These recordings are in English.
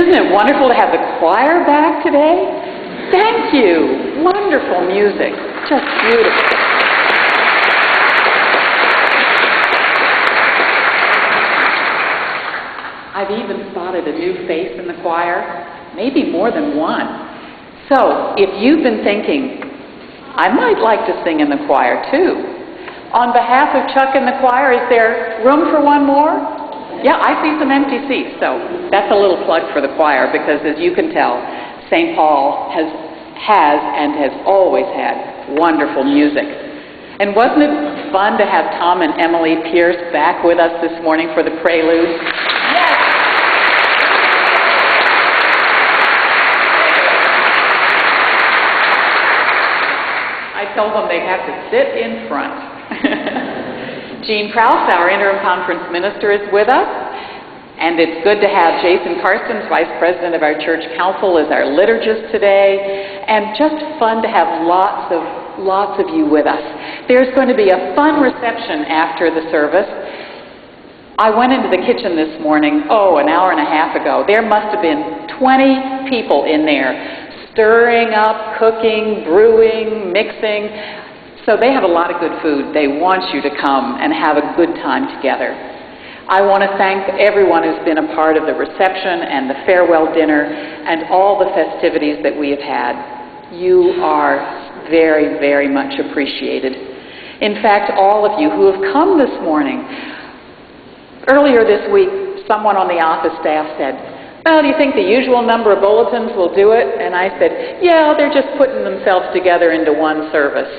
Isn't it wonderful to have the choir back today? Thank you. Wonderful music. Just beautiful. I've even spotted a new face in the choir, maybe more than one. So, if you've been thinking, I might like to sing in the choir too, on behalf of Chuck and the choir, is there room for one more? Yeah, I see some empty seats, so that's a little plug for the choir, because as you can tell, St. Paul has and has always had wonderful music. And wasn't it fun to have Tom and Emily Pierce back with us this morning for the prelude? Yes! I told them they'd have to sit in front. Jean Krause, our interim conference minister, is with us. And it's good to have Jason Carstens, Vice President of our church council, as our liturgist today. And just fun to have lots of you with us. There's going to be a fun reception after the service. I went into the kitchen this morning, an hour and a half ago. There must have been 20 people in there, stirring up, cooking, brewing, mixing. So they have a lot of good food. They want you to come and have a good time together. I want to thank everyone who's been a part of the reception and the farewell dinner and all the festivities that we have had. You are very, very much appreciated. In fact, all of you who have come this morning. Earlier this week, someone on the office staff said, well, do you think the usual number of bulletins will do it? And I said, yeah, they're just putting themselves together into one service.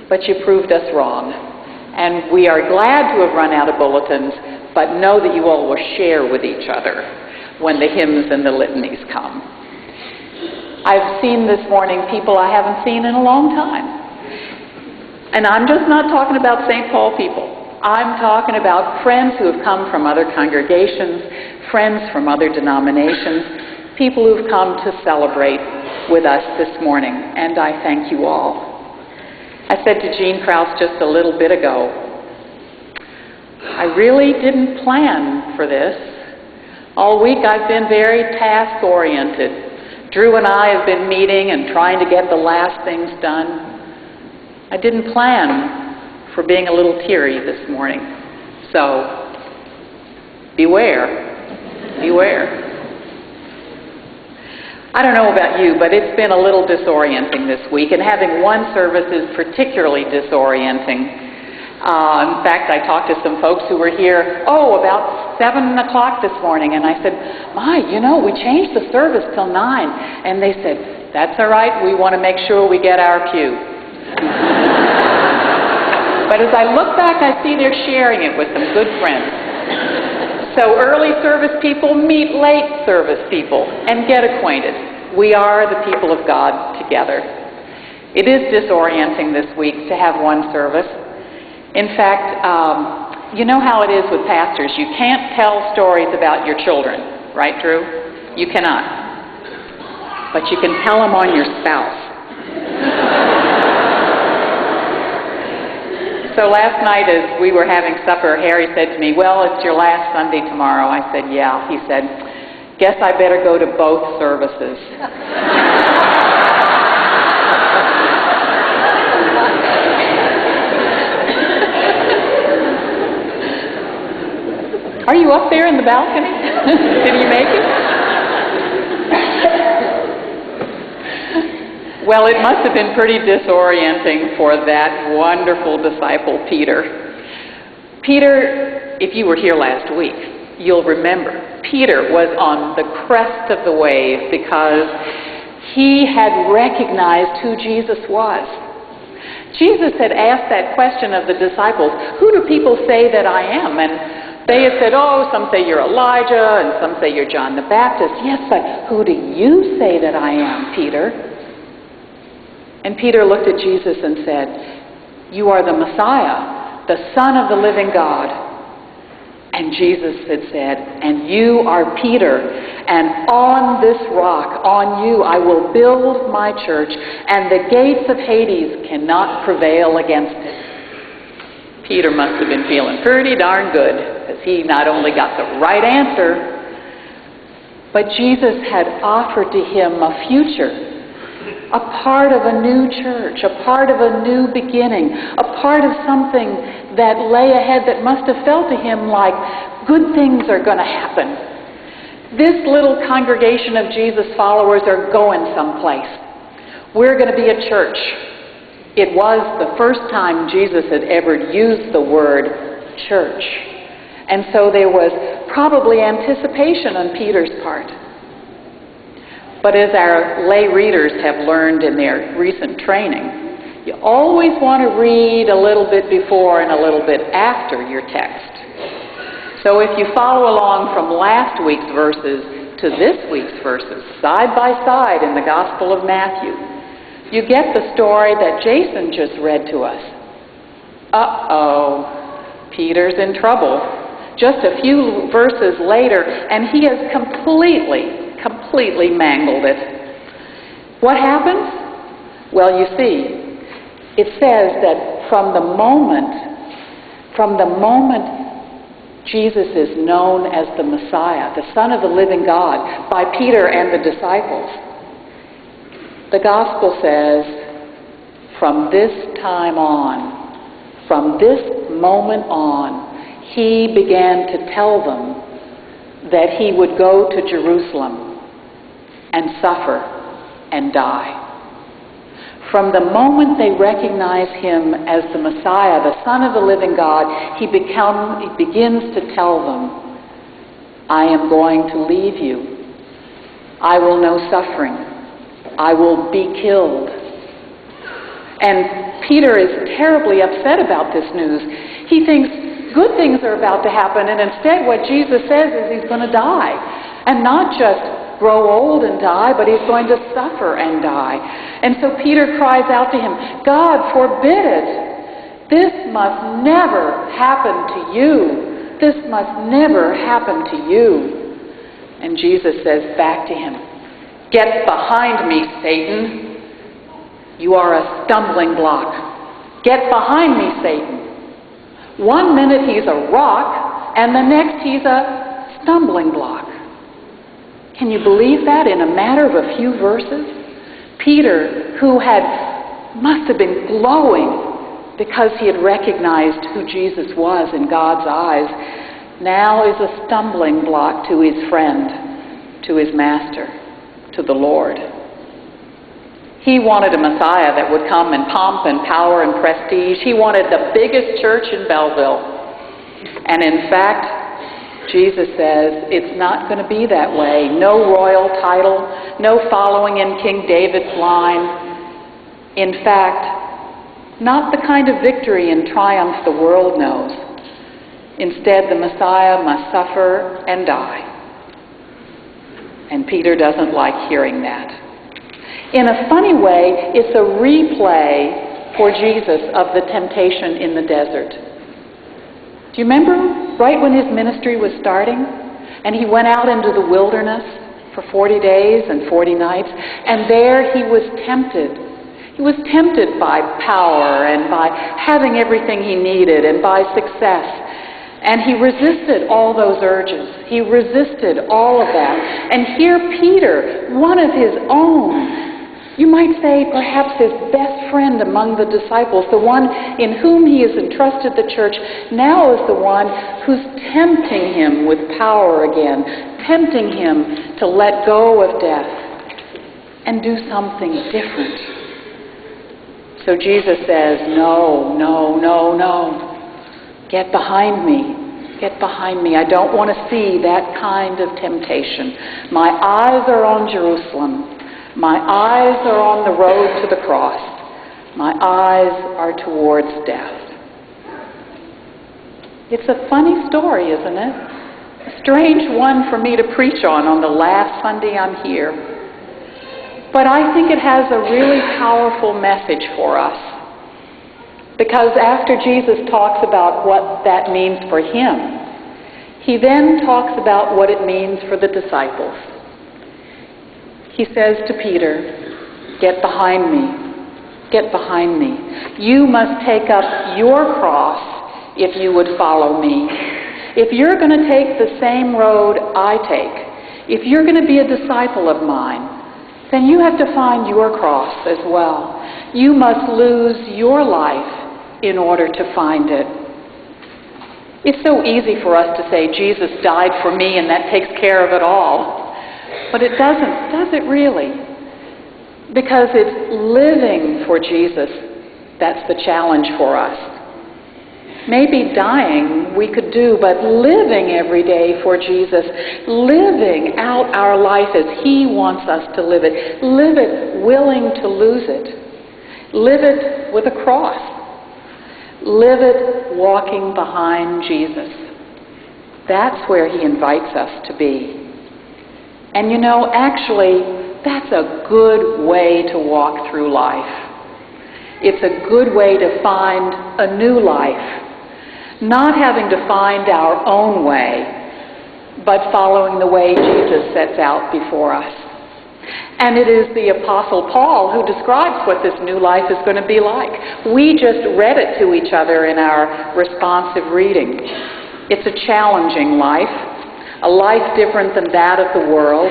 But you proved us wrong. And we are glad to have run out of bulletins, but know that you all will share with each other when the hymns and the litanies come. I've seen this morning people I haven't seen in a long time. And I'm just not talking about St. Paul people. I'm talking about friends who have come from other congregations, friends from other denominations, people who've come to celebrate with us this morning. And I thank you all. I said to Jean Krause just a little bit ago, I really didn't plan for this. All week I've been very task-oriented. Drew and I have been meeting and trying to get the last things done. I didn't plan for being a little teary this morning. So, beware. Beware. I don't know about you, but it's been a little disorienting this week, and having one service is particularly disorienting. In fact, I talked to some folks who were here, about 7 o'clock this morning, and I said, we changed the service till 9. And they said, that's all right, we want to make sure we get our cue. But as I look back, I see they're sharing it with some good friends. So early service people meet late service people and get acquainted. We are the people of God together. It is disorienting this week to have one service. In fact, you know how it is with pastors. You can't tell stories about your children, right, Drew? You cannot. But you can tell them on your spouse. So last night as we were having supper, Harry said to me, well, it's your last Sunday tomorrow. I said, yeah. He said, guess I better go to both services. Are you up there in the balcony? Did you make it? Well, it must have been pretty disorienting for that wonderful disciple, Peter. Peter, if you were here last week, you'll remember, Peter was on the crest of the wave because he had recognized who Jesus was. Jesus had asked that question of the disciples, who do people say that I am? And they had said, some say you're Elijah, and some say you're John the Baptist. Yes, but who do you say that I am, Peter? And Peter looked at Jesus and said, you are the Messiah, the Son of the living God. And Jesus had said, and you are Peter, and on this rock, on you, I will build my church, and the gates of Hades cannot prevail against it. Peter must have been feeling pretty darn good, because he not only got the right answer, but Jesus had offered to him a future, a part of a new church, a part of a new beginning, a part of something that lay ahead that must have felt to him like good things are going to happen. This little congregation of Jesus followers are going someplace. We're going to be a church. It was the first time Jesus had ever used the word church. And so there was probably anticipation on Peter's part. But as our lay readers have learned in their recent training, you always want to read a little bit before and a little bit after your text. So if you follow along from last week's verses to this week's verses, side by side in the Gospel of Matthew, you get the story that Jason just read to us. Uh-oh, Peter's in trouble. Just a few verses later, and he has completely mangled it. What happens? Well, you see, it says that from the moment Jesus is known as the Messiah, the Son of the living God, by Peter and the disciples, the Gospel says, from this time on, from this moment on, he began to tell them that he would go to Jerusalem and suffer and die. From the moment they recognize him as the Messiah, the Son of the living God, he begins to tell them, I am going to leave you. I will know suffering. I will be killed. And Peter is terribly upset about this news. He thinks good things are about to happen, and instead what Jesus says is he's going to die. And not just grow old and die, but he's going to suffer and die. And so Peter cries out to him, God forbid it. This must never happen to you. This must never happen to you. And Jesus says back to him, get behind me, Satan. You are a stumbling block. Get behind me, Satan. One minute he's a rock, and the next he's a stumbling block. Can you believe that in a matter of a few verses? Peter, who must have been glowing because he had recognized who Jesus was in God's eyes, now is a stumbling block to his friend, to his master, to the Lord. He wanted a Messiah that would come in pomp and power and prestige. He wanted the biggest church in Belleville. And in fact, Jesus says, it's not going to be that way. No royal title, no following in King David's line. In fact, not the kind of victory and triumph the world knows. Instead, the Messiah must suffer and die. And Peter doesn't like hearing that. In a funny way, it's a replay for Jesus of the temptation in the desert. Do you remember right when his ministry was starting? And he went out into the wilderness for 40 days and 40 nights, and there he was tempted. He was tempted by power and by having everything he needed and by success. And he resisted all those urges. He resisted all of that. And here Peter, one of his own, you might say perhaps his best friend among the disciples, the one in whom he has entrusted the church, now is the one who's tempting him with power again, tempting him to let go of death and do something different. So Jesus says, no. Get behind me. Get behind me. I don't want to see that kind of temptation. My eyes are on Jerusalem. My eyes are on the road to the cross. My eyes are towards death. It's a funny story, isn't it? A strange one for me to preach on the last Sunday I'm here. But I think it has a really powerful message for us. Because after Jesus talks about what that means for him, he then talks about what it means for the disciples. He says to Peter, get behind me. Get behind me. You must take up your cross if you would follow me. If you're going to take the same road I take, If you're going to be a disciple of mine, then you have to find your cross as well. You must lose your life in order to find it. It's so easy for us to say, Jesus died for me and that takes care of it all. But it doesn't, does it really? Because it's living for Jesus that's the challenge for us. Maybe dying we could do, but living every day for Jesus, living out our life as He wants us to live it willing to lose it, live it with a cross, live it walking behind Jesus. That's where He invites us to be. And actually, that's a good way to walk through life. It's a good way to find a new life. Not having to find our own way, but following the way Jesus sets out before us. And it is the Apostle Paul who describes what this new life is going to be like. We just read it to each other in our responsive reading. It's a challenging life, a life different than that of the world.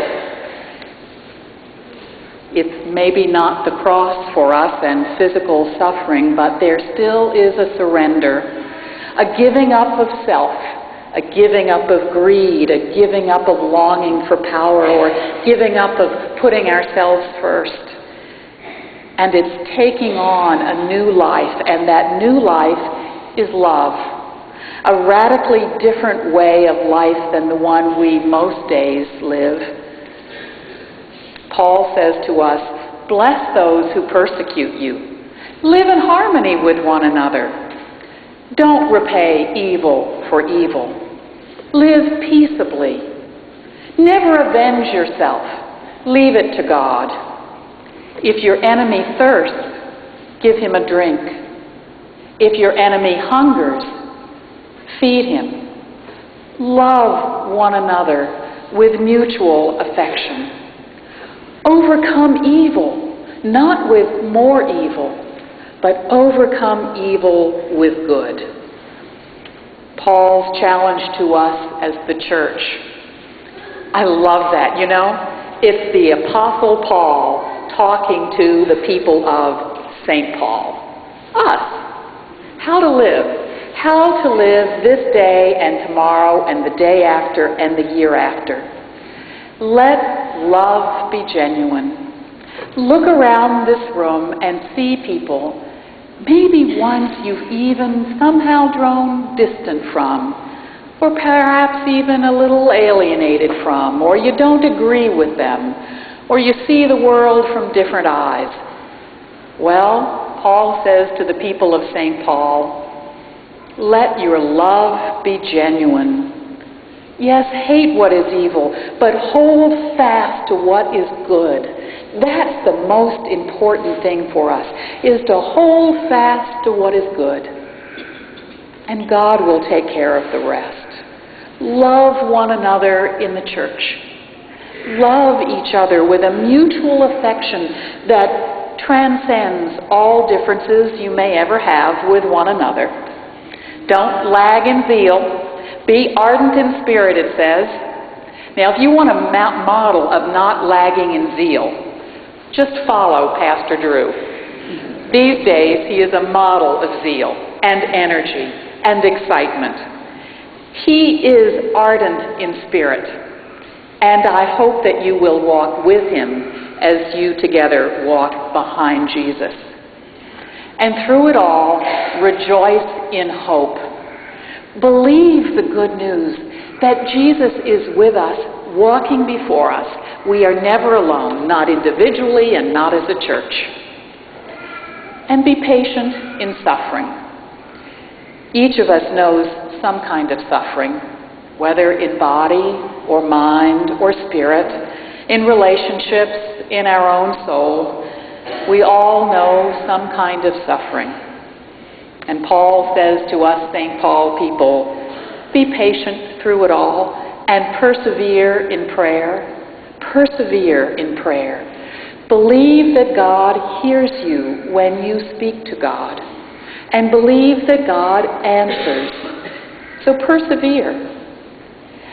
It's maybe not the cross for us and physical suffering, but there still is a surrender. A giving up of self, a giving up of greed, a giving up of longing for power, or giving up of putting ourselves first. And it's taking on a new life, and that new life is love. A radically different way of life than the one we most days live. Paul says to us, "Bless those who persecute you. Live in harmony with one another. Don't repay evil for evil. Live peaceably. Never avenge yourself. Leave it to God. If your enemy thirsts, give him a drink. If your enemy hungers, feed him. Love one another with mutual affection. Overcome evil, not with more evil, but overcome evil with good." Paul's challenge to us as the church. I love that, It's the Apostle Paul talking to the people of St. Paul. Us. How to live this day and tomorrow and the day after and the year after. Let love be genuine. Look around this room and see people maybe once you've even somehow grown distant from, or perhaps even a little alienated from, or you don't agree with them, or you see the world from different eyes. Well, Paul says to the people of St. Paul, let your love be genuine. Yes, hate what is evil, but hold fast to what is good. That's the most important thing for us, is to hold fast to what is good. And God will take care of the rest. Love one another in the church. Love each other with a mutual affection that transcends all differences you may ever have with one another. Don't lag in zeal. Be ardent in spirit, it says. Now, if you want a model of not lagging in zeal, just follow Pastor Drew. These days, he is a model of zeal and energy and excitement. He is ardent in spirit, and I hope that you will walk with him as you together walk behind Jesus. And through it all, rejoice in hope. Believe the good news that Jesus is with us, walking before us. We are never alone, not individually and not as a church. And be patient in suffering. Each of us knows some kind of suffering, whether in body or mind or spirit, in relationships, in our own soul. We all know some kind of suffering. And Paul says to us, St. Paul people, be patient through it all and persevere in prayer. Persevere in prayer. Believe that God hears you when you speak to God. And believe that God answers. So persevere.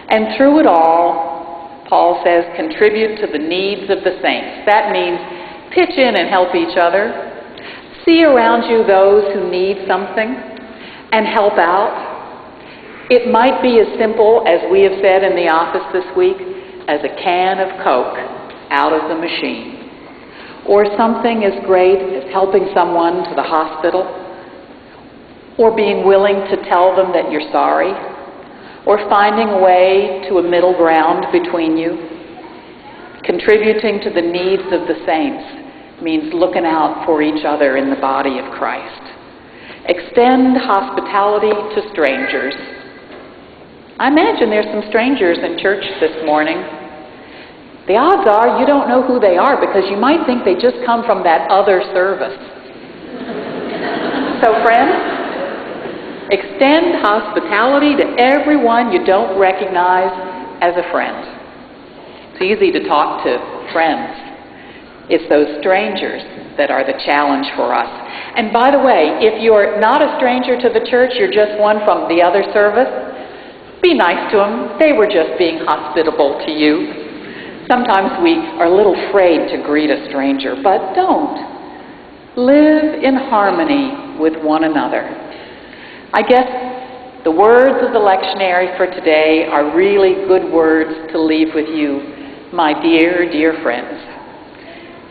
And through it all, Paul says, contribute to the needs of the saints. That means pitch in and help each other. See around you those who need something and help out. It might be as simple, as we have said in the office this week, as a can of Coke out of the machine. Or something as great as helping someone to the hospital, or being willing to tell them that you're sorry, or finding a way to a middle ground between you. Contributing to the needs of the saints means looking out for each other in the body of Christ. Extend hospitality to strangers. I imagine there's some strangers in church this morning. The odds are you don't know who they are because you might think they just come from that other service. So friends, extend hospitality to everyone you don't recognize as a friend. It's easy to talk to friends. It's those strangers that are the challenge for us. And by the way, if you're not a stranger to the church, you're just one from the other service, be nice to them. They were just being hospitable to you. Sometimes we are a little afraid to greet a stranger, but don't. Live in harmony with one another. I guess the words of the lectionary for today are really good words to leave with you, my dear, dear friends.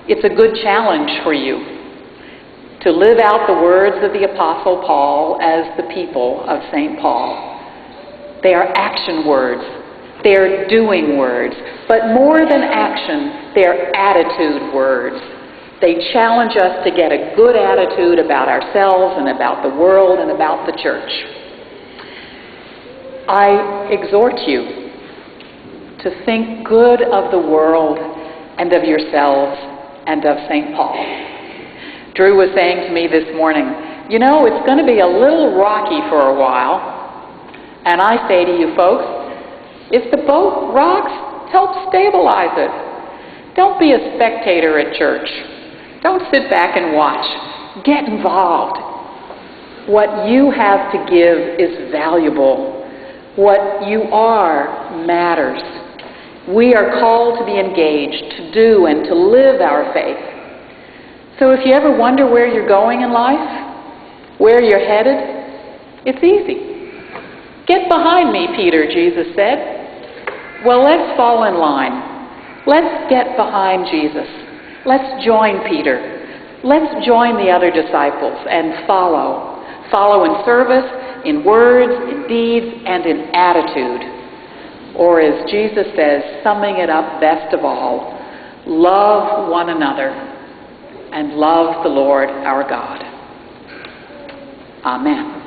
It's a good challenge for you to live out the words of the Apostle Paul as the people of St. Paul. They are action words. They are doing words. But more than action, they're attitude words. They challenge us to get a good attitude about ourselves and about the world and about the church. I exhort you to think good of the world and of yourselves and of St. Paul. Drew was saying to me this morning, you know, it's going to be a little rocky for a while. And I say to you folks, if the boat rocks, help stabilize it. Don't be a spectator at church. Don't sit back and watch. Get involved. What you have to give is valuable. What you are matters. We are called to be engaged, to do and to live our faith. So if you ever wonder where you're going in life, where you're headed, it's easy. Get behind me, Peter, Jesus said. Well, let's fall in line. Let's get behind Jesus. Let's join Peter. Let's join the other disciples and follow. Follow in service, in words, in deeds, and in attitude. Or as Jesus says, summing it up best of all, love one another and love the Lord our God. Amen.